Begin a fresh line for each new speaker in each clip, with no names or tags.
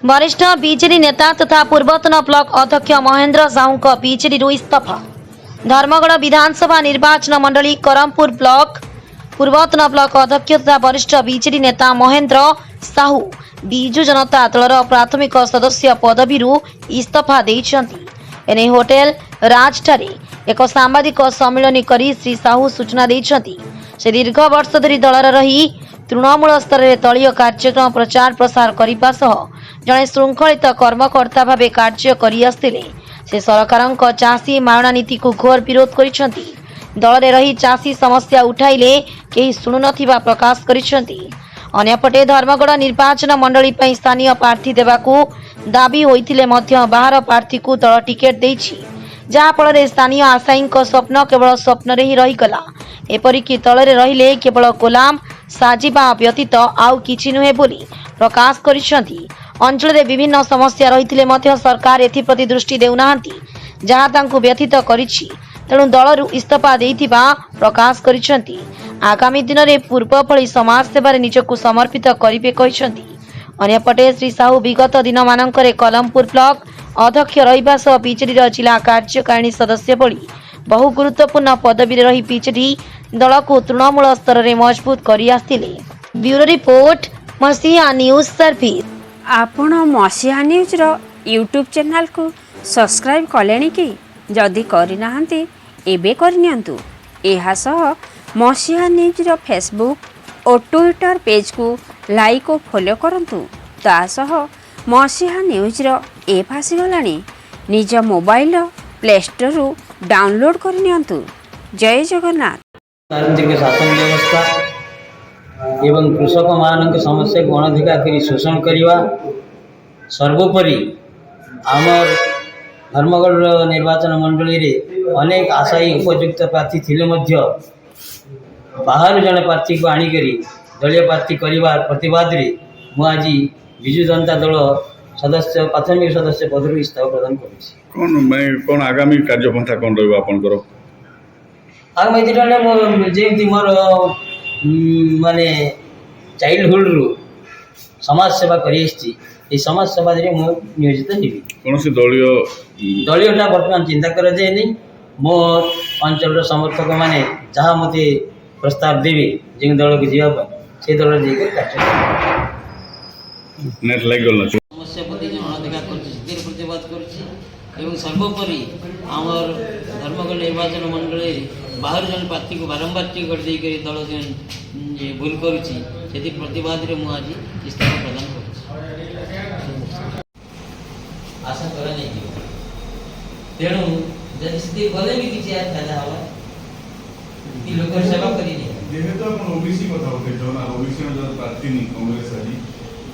वरिष्ठ बीजेडी नेता तथा पूर्वतन ब्लॉक अध्यक्ष महेंद्र साहू बीजेडी इस्तीफा। धर्मगढ़ विधानसभा निर्वाचन मंडली करमपुर ब्लॉक पूर्वतन ब्लॉक अध्यक्ष तथा वरिष्ठ बीजेडी नेता महेंद्र साहू बिजु जनता दलर प्राथमिक सदस्य पदवी इस्तीफा देइछन्ति। एने होटेल राजठारे एक सांबादिक सम्मेलन करी श्री साहू सूचना देइछन्ति। से दीर्घ वर्ष धरी दलर रही तृणमूल स्तर में दलीय कार्यक्रम प्रचार प्रसार करने सह जड़े श्रृंखलित कर्मकर्ता भाव कार्य करते से सरकार चाषी मारणा नीति को घोर विरोध करिसेंति। दल में रही चाषी समस्या उठाइले केही शुणु नथिबा प्रकाश करिसेंति। अन्यपटे धर्मगढ़ निर्वाचन मंडली पर स्थानीय प्रार्थी देवाकू दाबी होइतिले मध्य बाहर प्रार्थी को दल टिकेट देइछि, जहाँ फल स्थानीय आशायी स्वप्न केवल स्वप्न ही रहीगला। एपरिक दल में रहिले केवल गोलाम साजिबा व्यतीत आउ किछि नुहे बोली प्रकाश करिसेंति। अंचल में विभिन्न समस्या रही मध्य सरकार एथिप्रति दृष्टि देउनाहांती, जहाँ तांकु व्यथित करिछि। तेणु दलरू इस्तीफा देइथिबा प्रकाश करिसेंति। आगामी दिन में पूर्व भली समाज सेवा निजकू समर्पित करिवे कहिसेंति। अन्यपटे श्री साहू विगत दिन मानकरे कलमपुर ब्लॉक अध्यक्ष रहिबा सह बीजेडी जिला कार्यकारिणी सदस्य भली बहु गुरुत्वपूर्ण पदवी रही बीजेडी दल को तृणमूल स्तर में मजबूत करी आस्थिले। ब्यूरो रिपोर्ट मसीहा न्यूज सर्विस।
आपण मसीहा न्यूज रो यूट्यूब चैनल को सब्सक्राइब कलेनी कि जदि करिनाहांती एबे करनियंतु। एहा सह मसीहा न्यूज रो फेसबुक और ट्विटर पेज को लाइक और फॉलो करंतु। ता सह मसीहा न्यूज रो ऐप आसीगलानी, निज मोबाइल प्ले स्टोर रु डाउनलोड करनियंतु। जय जगन्नाथ।
राजनीतिक शासन व्यवस्था एवं कृषक मान समस्या को अनधिकार शोषण करवा सर्वोपरि आमर धर्मगढ़ निर्वाचन मंडली रे अनेक आशायी उपयुक्त प्रार्थी थिले मध्य बाहर जड़े प्रार्थी को आणिकरी दलीय प्रार्थी करने प्रतिवाद रे मु आज बिजु जनता दल सदस्य प्राथमिक सदस्य पद इस्तीफा प्रदान
कौन आगामी कार्यपंथा कौन रहा
आगामी दिन जमी मोर माने चाइल्डहुड रु समाज सेवा कर समाज सेवा नियोजित हेबी। कौन दलीयटा बर्तमान चिंता कर मो अंचल समर्थक माने जहाँ मत प्रस्ताव देवे जो दल को जावाई से दल समस्या प्रति अनधिकार प्रतिवाद कर सर्वोपरि आमर धर्मगढ़ निर्वाचन मंडल बाहर जन प्रार्थी को बारंबार टिकट देकर दल जो भूल करुच्ची से प्रतिवाद रे आज इस्तीफा प्रदान कर आशा करा नहीं तेणु जब स्थिति गले भी किसी फायदा हवा लोक सेवा करी
जेहेतु आपण ओबीसी कथा होते जो ना ओबीसी में जब प्रार्थी नहीं कांग्रेस आदि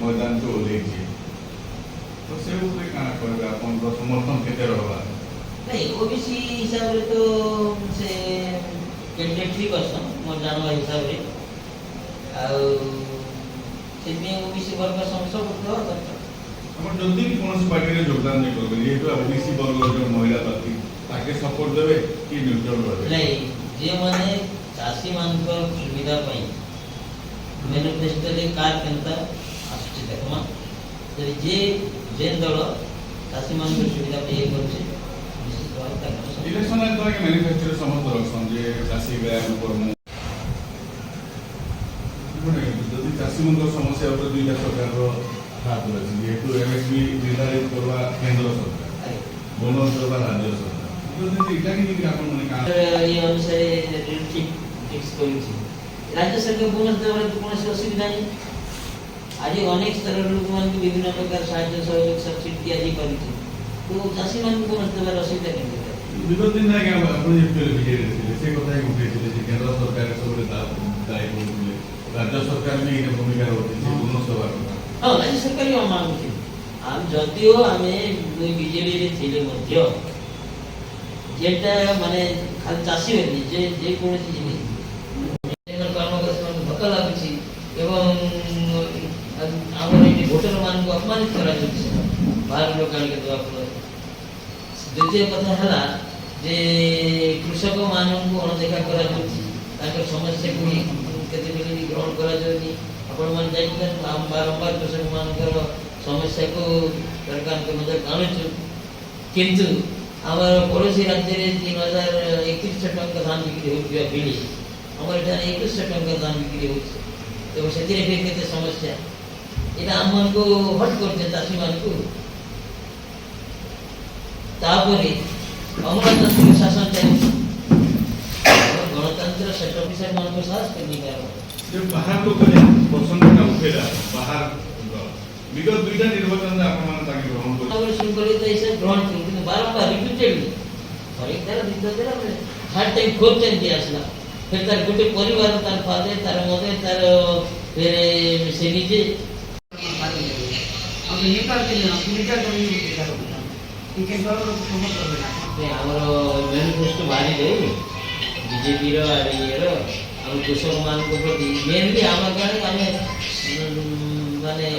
मैदान को ओलेछि तो से ऊपर का करबा आपण को समर्थन केते रहबा
नहीं ओबीसी हिसाब रे तो से कैंडिडेट ठीक असन मोर जानवा हिसाब रे आ सेमी ओबीसी वर्ग संसद तो
अपन जल्दी भी कौन पार्टी रे योगदान नहीं करबे जेहेतु ओबीसी वर्ग जो महिला प्रार्थी ताके सपोर्ट देबे कि न्यूट्रल रहबे
नहीं जे माने चाषी मानकर सुविधा पाई मैनिफेस्टो रे कार केनता आसुची देखमा जे जे दल चाषी मानकर सुविधा पाई करछे
इलेक्शन के मैनिफेस्टो समस्त रखसन जे चाषी व्यायाम करमु जदि चाषी मन समस्या ऊपर दुईटा सरकार रो हाथ अछि जेहेतु एमएसपी निर्धारित करवा केंद्र सरकार बोनस करवा राज्य सरकार जदि इटा कि आपण माने का
ये अनुसार ठीक फिक्स करिछि राज्य सरकार बोनस देवा कोन असुविधा नहीं। आज अनेक स्तर लोक मान के विभिन्न प्रकार साहाय्य सहयोग सब्सिडी दिया करिछि तो चाषी मान को बोनस देवा असुविधा नहीं।
विगत दिन ना क्या आपण जे बिजेडी से कथा ही उठेছিলে जे केंद्र सरकार सबरे दायी होले राज्य सरकार में इन भूमिका होती है बोनस देवा
हां राज्य सरकार ही मांग थी हम जदियो हमें बीजेडी रे थिले मध्य जेटा माने खाली चाषी होली जे कोन जिनिस एकर कर्मकर्ता धक्का लागछि एवं हमर भोटर मान को अपमानित करा जाछि बाहर लोक आनि के देवा पर। द्वितीय कथा हला जे कृषक मान को अनदेखा करा जाछि ताकर समस्या को केते बेले ग्रहण करा जाछि। आपण मान जाई बारंबार कृषक मान समस्या को सरकार के मदद आनुछु किंतु आमर पड़ोसी राज्य रे 3031 टंका धान बिक्री होउथिया बिली हमर एठाने 21 टंका धान बिक्री होउछ तो सेतिरे भी केते समस्या एटा हमन को हट करते चाषी मान को तापरे अमरतंत्र शासन चाहिए गणतंत्र सेट ऑफिसर मान को साहस करनी करो
जो बाहर को गले पसंद का उठेला बाहर विगत दुईटा निर्वाचन में आपण मान ताकि ग्रहण कर
और शृंखलित ऐसे ग्रहण करू किंतु बारंबार रिपीटेडली और एक तरह दिक्कत है हर टाइम खोज चलती आसला फिर तार गोटे परिवार तार फादर तार मदर तार फिर से निजे
अब ये करते हैं पुलिस का कोई इनके द्वारा समझ
नहीं हमरो मैनिफेस्टो बाहरी दे बीजेपी रो और ये रो हम कृषक मान को प्रति मेनली आमा गाने हमें माने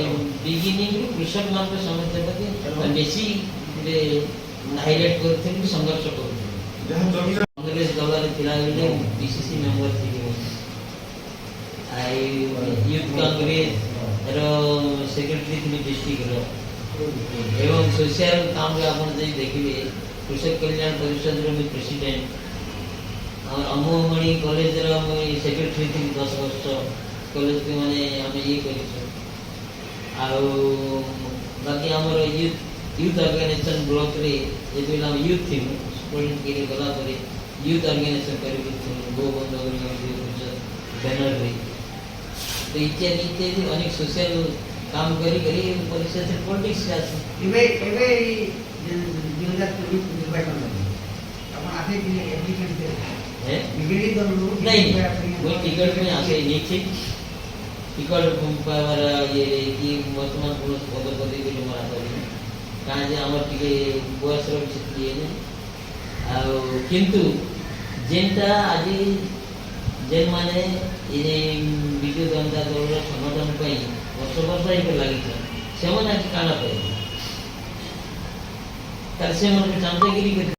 बिगिनिंग कृषक मान को समझते प्रति बेसी हाईलाइट करते हैं संघर्ष करते
जहां जमीन
कांग्रेस दल रे थिला बेले बीसीसी मेंबर थी आई यूथ कांग्रेस रो सेक्रेटरी थी डिस्ट्रिक्ट रो एवं सोशल काम रे आपण जे देखिबे कृषक कल्याण परिषद रो मैं प्रेसिडेंट और अमोमणि कॉलेज रो मैं सेक्रेटरी थी 10 वर्ष कॉलेज के माने हमें ये करिसो आउ बाकी हमर यूथ ऑर्गेनाइजेशन ब्लॉक रे जे हम यूथ थी स्टूडेंट के लिए गला करे यूथ ऑर्गेनाइजेशन करी गो बंद बैनर रे तो इत्यादि अनेक सोशल काम करी करी परिषद से पॉलिटिक्स से आसी
एवे 2024 निर्वाचन अपन आगे के लिए एप्लीकेशन दे
है
बिगड़ी तो लोग
नहीं वो टिकट में आसे नीचे टिकट पावर ये की वर्तमान पुलिस पद पदवी के मारा करी काहे जे हमर टिके बयस रो स्थिति है आ किंतु जेंटा आज जेन माने ये विजय जनता दल संगठन पई वर्ष वर्ष एक लागि से मन आज काना पे तर से मन चांदेगिरी